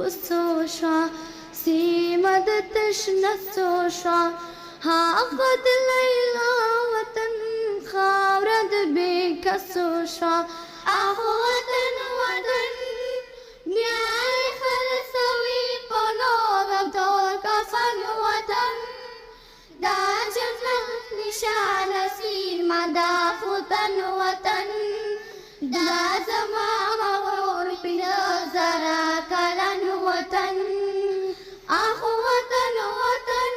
بسوشا سیمد تشنسوشا هاغد لیلا وطن خاورد بیکسوشا اخو وطن وطن بیای خلصوی پلوغ دور کفن وطن دا جنت نشان سیر مدا فتن وطن دا زما مغرور پیدا زرا کلن وطن اخو وطن وطن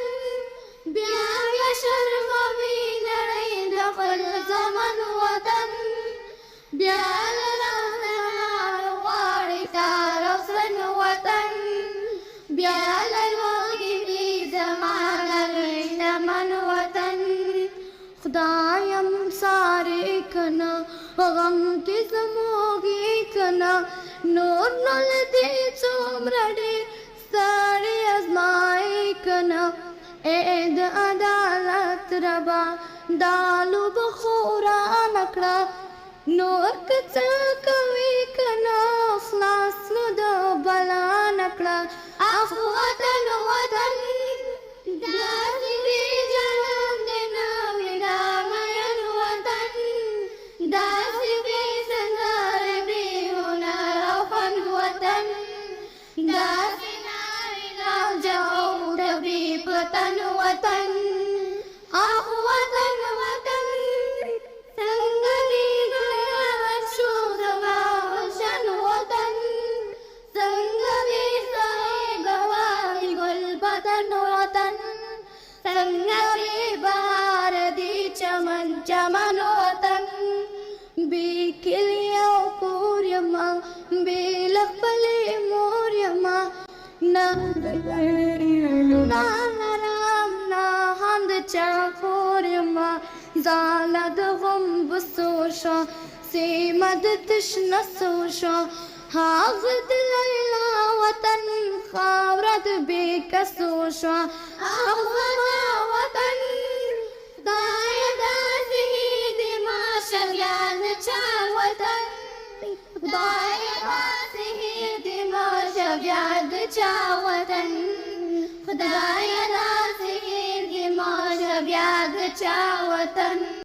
بیا شرم وی نړۍ د خپل زمن وطن بیا غواړي تارسن وطن بیا لوګي زمانه من وطن خدایم سارے کنا غم کی زموگی کنا نور نل دی څومره سارے ازمائی کنا اید عدالت ربا دالو بخورا نکڑا نور کچا کوي کنا خلاص نو د بلا نکڑا اخو وطن وطن داسې دی جنم دی ناوی دا مین وطن داسې دی سنګار دی هنر او فن وطن داسې ناری راجعو دبی پتن وطن اخو وطن وطن څنګه دی ګران شو زما وشن وطن څنګه دی سهی ګوای ګل بدن وطن څنګه دی بهار دی چمن چمن وطن بی کلی او کور یما بی لخپلی مور یما نا نرام نا هند چاپور یما زالا د غم بسوشا سیمد تشنسوشا هاغد لیلا وطن خاورد بیکسوشا اخوما وطن دای دازی دیما شویان چا وطن دای دازی دیما شویان چا وطن خدای دازی دیما شویان چا وطن